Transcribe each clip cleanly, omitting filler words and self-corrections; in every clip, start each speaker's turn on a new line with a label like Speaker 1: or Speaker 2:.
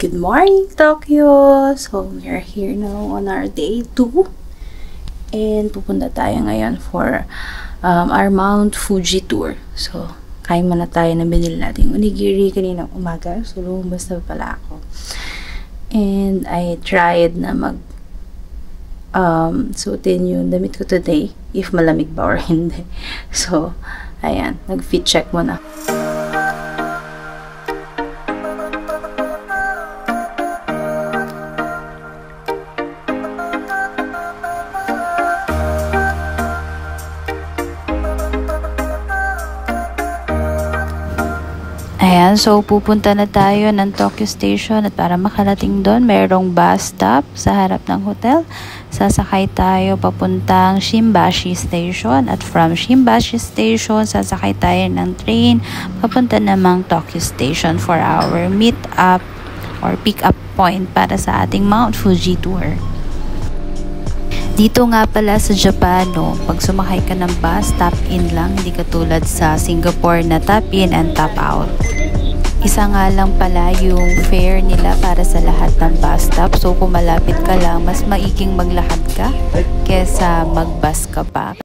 Speaker 1: Good morning, Tokyo! So, we're here now on our day 2. And pupunta tayo ngayon for our Mount Fuji tour. So, kain muna tayo na binili natin onigiri kanina umaga. So, lumabas na pala ako. And I tried na suotin yung damit ko today. If malamig ba or hindi. So, ayan. Nag-fit check muna. Ayan, so pupunta na tayo ng Tokyo Station at para makarating doon, mayroong bus stop sa harap ng hotel. Sasakay tayo papuntang Shimbashi Station at from Shimbashi Station, sasakay tayo ng train papunta namang Tokyo Station for our meet up or pick up point para sa ating Mount Fuji tour. Dito nga pala sa Japan, no, pag sumakay ka ng bus, tap in lang, hindi katulad sa Singapore na tap in and tap out. Isa nga lang pala yung fare nila para sa lahat ng bus stop. So kung malapit ka lang, mas maiging maglakad ka kesa mag-bus ka pa.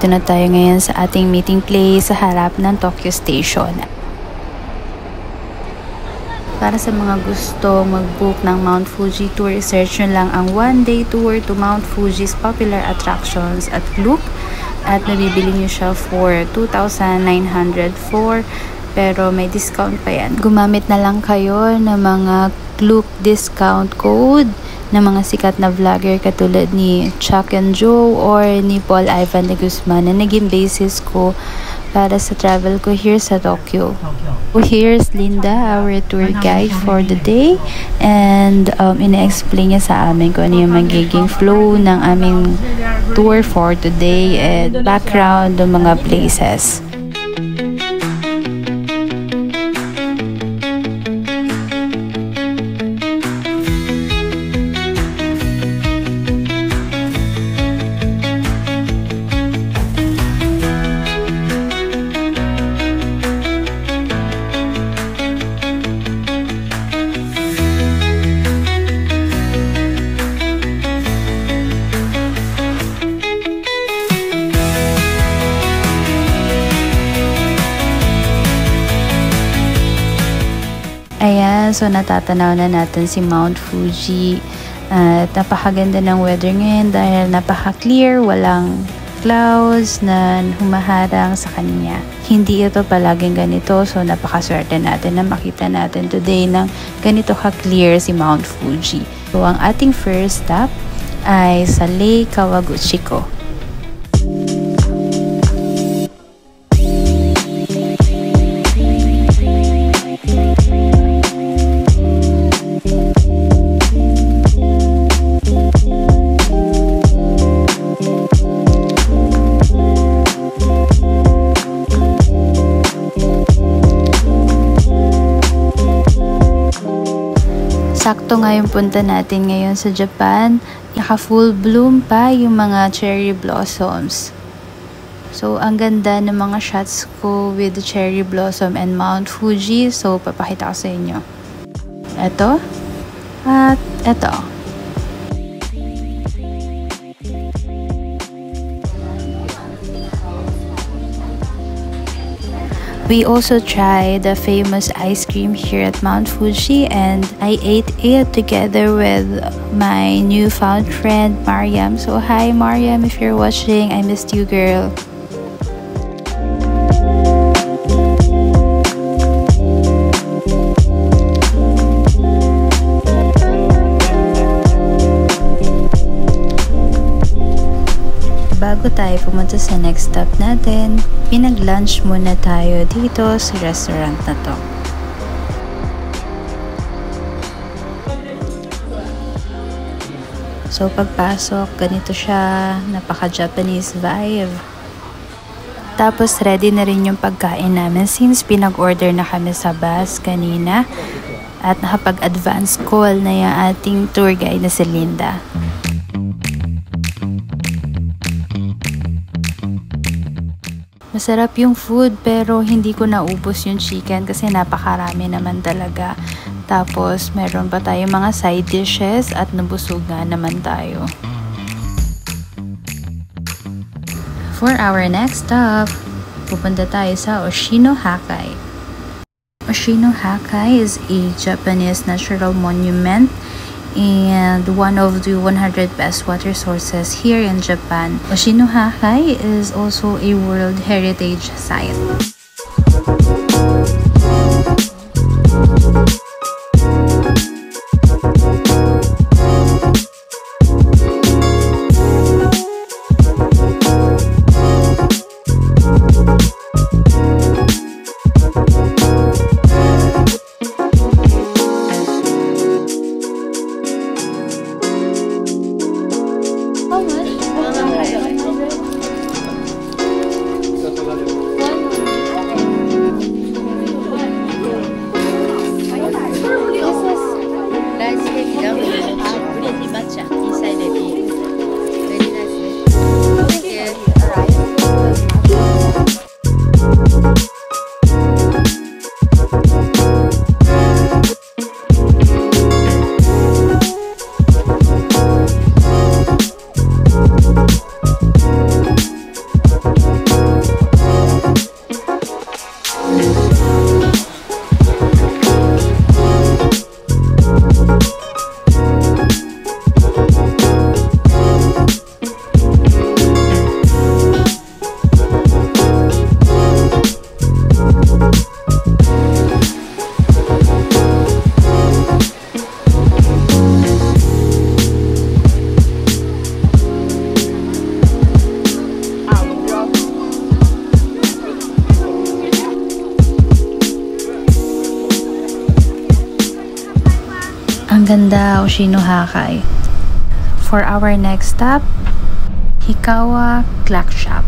Speaker 1: nandito na tayo ngayon sa ating meeting place sa harap ng Tokyo Station. Para sa mga gusto mag-book ng Mount Fuji tour, search nyo lang ang one-day tour to Mount Fuji's popular attractions at Klook. At nabibili nyo siya for 2,904, pero may discount pa yan. Gumamit na lang kayo ng mga Klook discount code ng mga sikat na vlogger katulad ni Chuck and Joe or ni Paul Ivan de Guzman na naging basis ko para sa travel ko here sa Tokyo. So here's Linda, our tour guide for the day, and ina-explain niya sa amin kung ano yung magiging flow ng aming tour for today and background ng mga places. Ayan, so natatanaw na natin si Mount Fuji. At napakaganda ng weather ngayon dahil napaka-clear, walang clouds na humaharang sa kanya. Hindi ito palaging ganito, so napakaswerte natin na makita natin today ng ganito ka-clear si Mount Fuji. So ang ating first stop ay sa Lake Kawaguchiko. Sakto nga yung punta natin ngayon sa Japan. Naka-full bloom pa yung mga cherry blossoms. So, ang ganda ng mga shots ko with the cherry blossom and Mount Fuji. So, papakita ko sa inyo. Ito. At ito. We also tried the famous ice cream here at Mount Fuji, and I ate it together with my newfound friend Mariam. So hi Mariam, if you're watching, I missed you, girl. Bago tayo pumunta sa next stop natin, pinag-lunch muna tayo dito sa restaurant na to. So pagpasok, ganito siya, napaka-Japanese vibe. Tapos ready na rin yung pagkain namin since pinag-order na kami sa bus kanina at nakapag-advance call na yung ating tour guide na si Linda. Masarap yung food pero hindi ko naubos yung chicken kasi napakarami naman talaga. Tapos meron pa tayong mga side dishes at nabusog nga naman tayo. For our next stop, pupunta tayo sa Oshino-Hakkai. Oshino-Hakkai is a Japanese natural monument and one of the 100 best water sources here in Japan. Oshino-Hakkai is also a World Heritage Site. Ang ganda, Oshinohakai. For our next stop, Hikawa Clock Shop.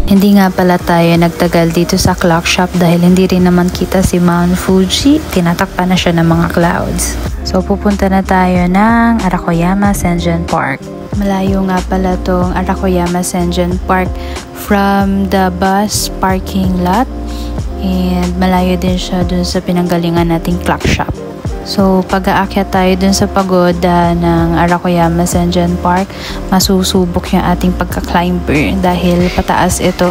Speaker 1: Hindi nga pala tayo nagtagal dito sa clock shop dahil hindi rin naman kita si Mount Fuji. Tinatakpan na siya ng mga clouds. So pupunta na tayo ng Arakoyama Senjen Park. Malayo nga pala tong Arakoyama Senjen Park from the bus parking lot. And malayo din siya dun sa pinanggalingan nating clock shop. So, pag-aakyat tayo dun sa pagoda ng Arakoyama Senjen Park, masusubok yung ating pagka-climber dahil pataas ito.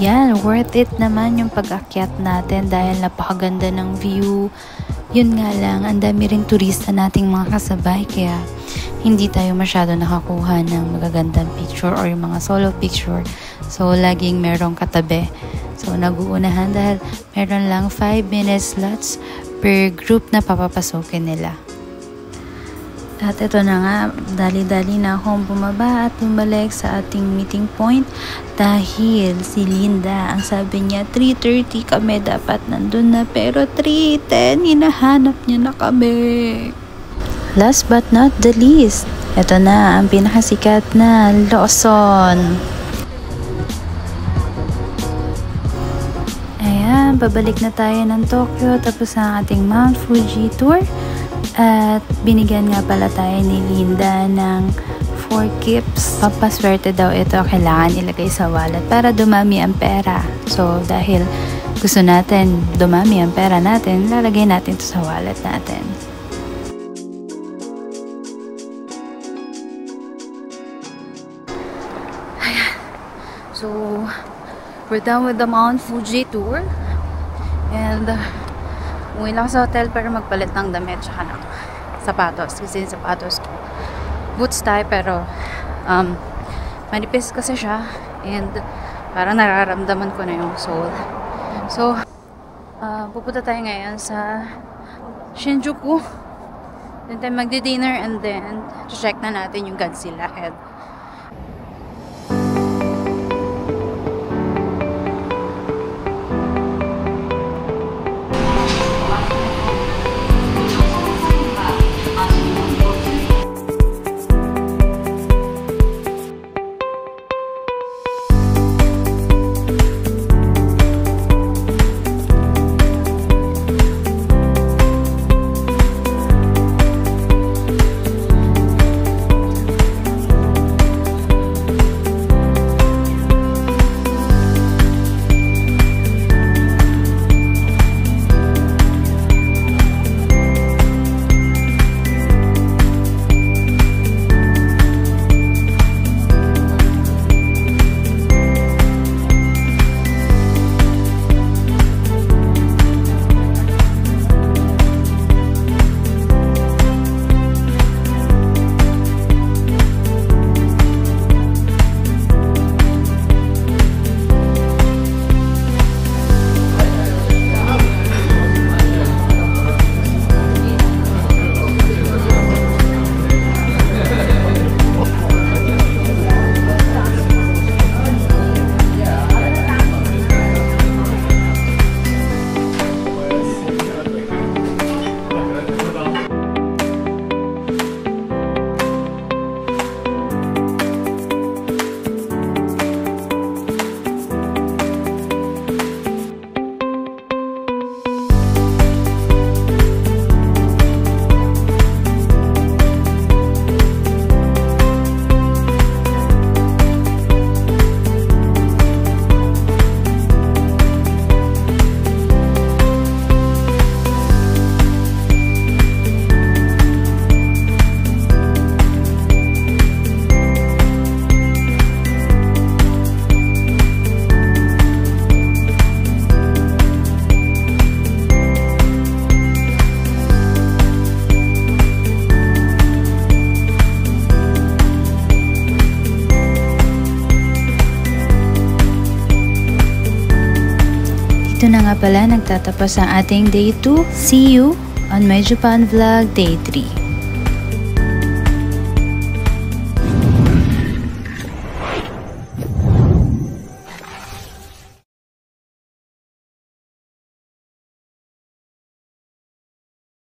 Speaker 1: Yan, worth it naman yung pag-akyat natin dahil napakaganda ng view. Yun nga lang, ang dami ring turista nating mga kasabay kaya hindi tayo masyado nakakuha ng magagandang picture or yung mga solo picture. So, laging merong katabi. So, nag-uunahan dahil meron lang 5-minute slots per group na papapasukin nila. At ito na nga, dali-dali na akong bumaba at bumalik sa ating meeting point dahil si Linda, ang sabi niya 3:30 kami dapat nandun na pero 3:10 hinahanap niya na kami. Last but not the least, ito na ang pinakasikat na Lawson. Ayan, babalik na tayo ng Tokyo tapos ang ating Mount Fuji tour. At binigyan nga pala tayo ni Linda ng 4 kips. Papaswerte daw ito, kailangan ilagay sa wallet para dumami ang pera. So dahil gusto natin dumami ang pera natin, lalagay natin ito sa wallet natin. Ayan. So we're done with the Mount Fuji tour. And umuwi lang sa hotel para magpalit ng damit tsaka ng sapatos. Kasi yung sapatos ko boots tayo pero manipis kasi siya and parang nararamdaman ko na yung sole. So pupunta tayo ngayon sa Shinjuku. Then tayo magdi-dinner and then check na natin yung Godzilla head. dito na nga pala nagtatapos ang ating day 2. See you on my Japan vlog day 3.